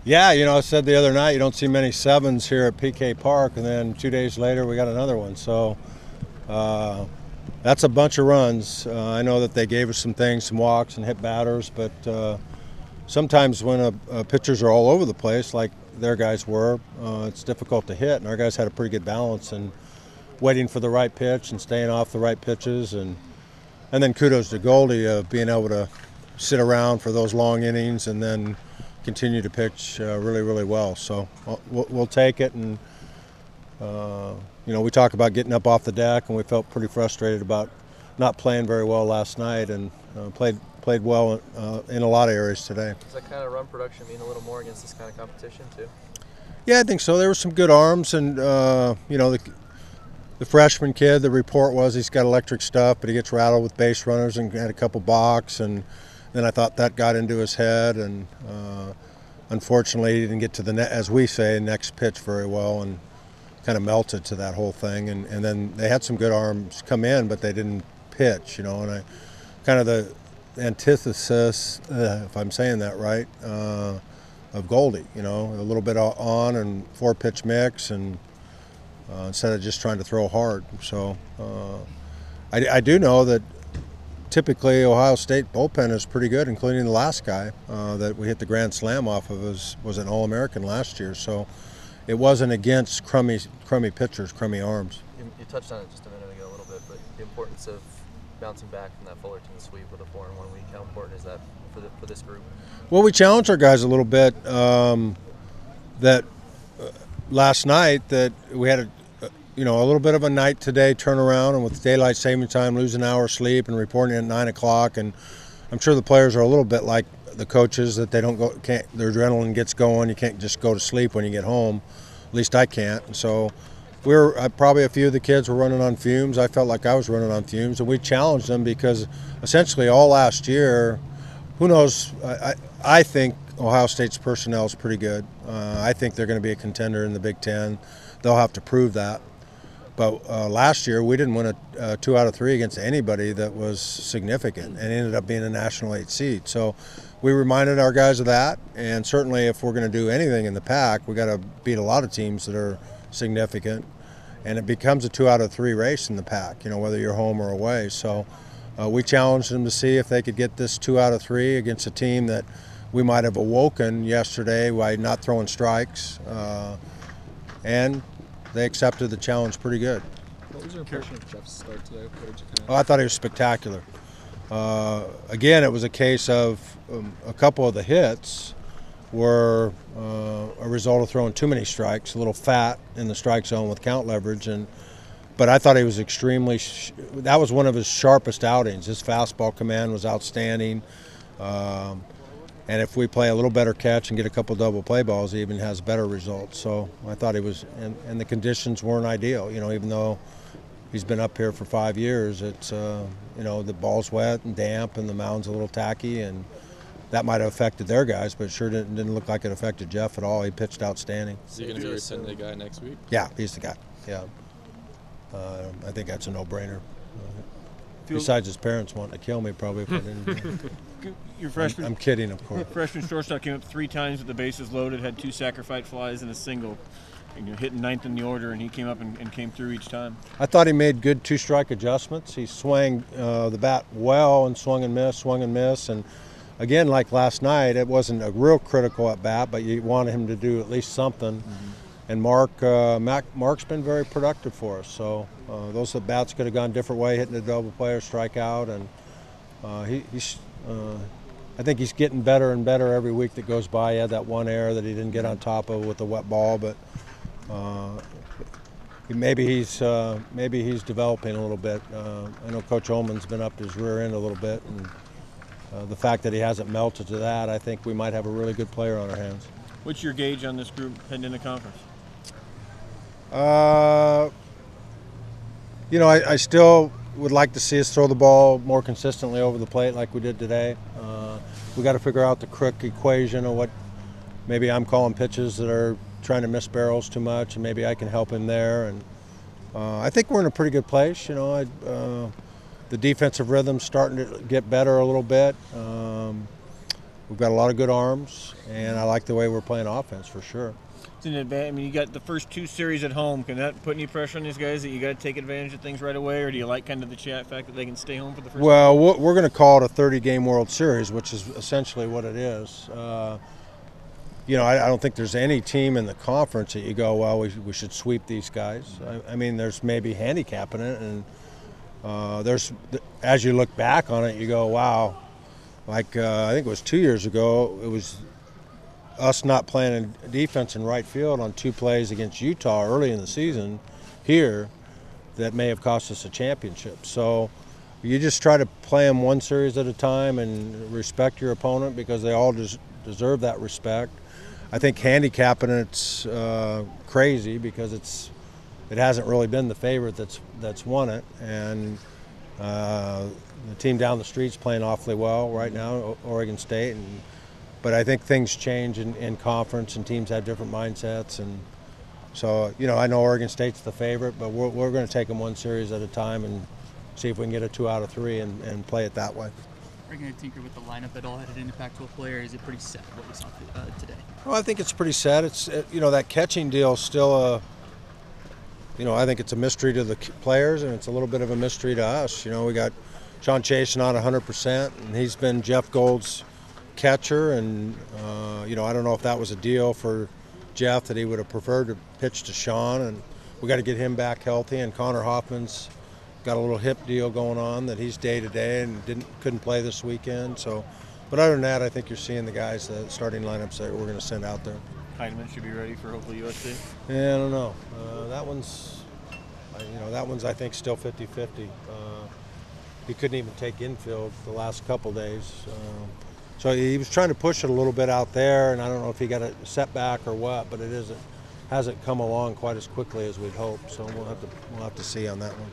Yeah, I said the other night you don't see many sevens here at PK Park, and then 2 days later we got another one. So uh, that's a bunch of runs. I know that they gave us some things, some walks and hit batters, but sometimes when pitchers are all over the place, like their guys were, it's difficult to hit. And our guys had a pretty good balance and waiting for the right pitch and staying off the right pitches, and then kudos to Goldie of being able to sit around for those long innings and then continue to pitch really, really well. So we'll take it. And we talk about getting up off the deck, and we felt pretty frustrated about not playing very well last night, and played well in a lot of areas today. Does that kind of run production mean a little more against this kind of competition too? Yeah, I think so. There were some good arms, and the freshman kid, the report was he's got electric stuff, but he gets rattled with base runners and had a couple balks, and then I thought that got into his head, and unfortunately he didn't get to the, as we say, next pitch very well, and kind of melted to that whole thing. And then they had some good arms come in, but they didn't pitch, and I kind of the antithesis, if I'm saying that right, of Goldie, a little bit on and 4-pitch mix, and instead of just trying to throw hard. So I do know that typically Ohio State bullpen is pretty good, including the last guy that we hit the grand slam off of was an All-American last year. So it wasn't against crummy pitchers, crummy arms. You touched on it just a minute ago a little bit, but the importance of bouncing back from that Fullerton sweep with a 4-1 week. How important is that for this group? Well, we challenged our guys a little bit. That last night that we had a little bit of a night today turnaround, and with daylight saving time, lose an hour of sleep and reporting at 9 o'clock. And I'm sure the players are a little bit like the coaches, that they their adrenaline gets going. You can't just go to sleep when you get home. At least I can't. And so probably a few of the kids were running on fumes. I felt like I was running on fumes, and we challenged them because essentially all last year, who knows, I think Ohio State's personnel is pretty good. I think they're going to be a contender in the Big Ten. They'll have to prove that. But last year we didn't win a 2 out of 3 against anybody that was significant, and ended up being a national 8 seed. So we reminded our guys of that, and certainly if we're going to do anything in the pack, we got to beat a lot of teams that are significant, and it becomes a 2 out of 3 race in the pack, whether you're home or away. So we challenged them to see if they could get this 2 out of 3 against a team that we might have awoken yesterday by not throwing strikes, and they accepted the challenge pretty good. What was your impression of Jeff's start today? What did you kind of... I thought he was spectacular. Again, it was a case of a couple of the hits were a result of throwing too many strikes, a little fat in the strike zone with count leverage, but I thought he was extremely. That was one of his sharpest outings. His fastball command was outstanding. And if we play a little better catch and get a couple double play balls, he even has better results. So I thought he was, and the conditions weren't ideal. Even though he's been up here for 5 years, it's the ball's wet and damp, and the mound's a little tacky, and that might have affected their guys, but it sure didn't look like it affected Jeff at all. He pitched outstanding. Is he going to be your Sunday guy next week? Yeah, he's the guy. Yeah, I think that's a no-brainer. Besides his parents wanting to kill me, probably, if I didn't. Your freshman, I'm kidding, of course. Freshman shortstop came up 3 times with the bases loaded, had 2 sacrifice flies and a single, hitting 9th in the order, and he came up and came through each time. I thought he made good 2-strike adjustments. He swung the bat well and swung and missed. And again, like last night, it wasn't a real critical at bat, but you wanted him to do at least something. Mm-hmm. And Mark's been very productive for us. So those at bats could have gone a different way, hitting a double play or strikeout, and I think he's getting better and better every week that goes by. He had that one error that he didn't get on top of with the wet ball, but maybe he's developing a little bit. I know Coach Ullman's been up his rear end a little bit, and the fact that he hasn't melted to that, I think we might have a really good player on our hands. What's your gauge on this group heading into conference? I still would like to see us throw the ball more consistently over the plate like we did today. We got to figure out the Crook equation of what maybe I'm calling pitches that are trying to miss barrels too much, and maybe I can help him there. And I think we're in a pretty good place. The defensive rhythm's starting to get better a little bit. we've got a lot of good arms, and I like the way we're playing offense for sure. It's an advantage. I mean, you got the first 2 series at home. Can that put any pressure on these guys that you got to take advantage of things right away, or do you like kind of the fact that they can stay home for the first? Well, we're going to call it a 30-game World Series, which is essentially what it is. You know, I don't think there's any team in the conference that you go, well, we should sweep these guys. I mean, there's maybe handicapping it, and as you look back on it, you go, wow. Like I think it was 2 years ago, it was us not playing defense in right field on 2 plays against Utah early in the season here that may have cost us a championship. So you just try to play them 1 series at a time and respect your opponent, because they all deserve that respect. I think handicapping it's crazy, because it hasn't really been the favorite that's won it, and the team down the street's playing awfully well right now, Oregon State. But I think things change in conference, and teams have different mindsets. And so, you know, I know Oregon State's the favorite, but we're going to take them 1 series at a time and see if we can get a 2 out of 3 and play it that way. Are you going to tinker with the lineup at all? Had an impact to a player? Is it pretty set what we saw today? Well, I think it's pretty set. You know, that catching deal is still you know, I think it's a mystery to the players, and it's a little bit of a mystery to us. You know, we got Sean Chase not 100%, and he's been Jeff Gold's catcher, and you know, I don't know if that was a deal for Jeff that he would have preferred to pitch to Sean, and we got to get him back healthy. And Connor Hoffman's got a little hip deal going on that he's day to day and couldn't play this weekend. So, but other than that, I think you're seeing the guys, the starting lineups that we're going to send out there. Heineman should be ready for hopefully USC. Yeah, I don't know. That one's I think still 50-50. He couldn't even take infield the last couple days. So he was trying to push it a little bit out there, and I don't know if he got a setback or what, but hasn't come along quite as quickly as we'd hoped. So we'll have to see on that one.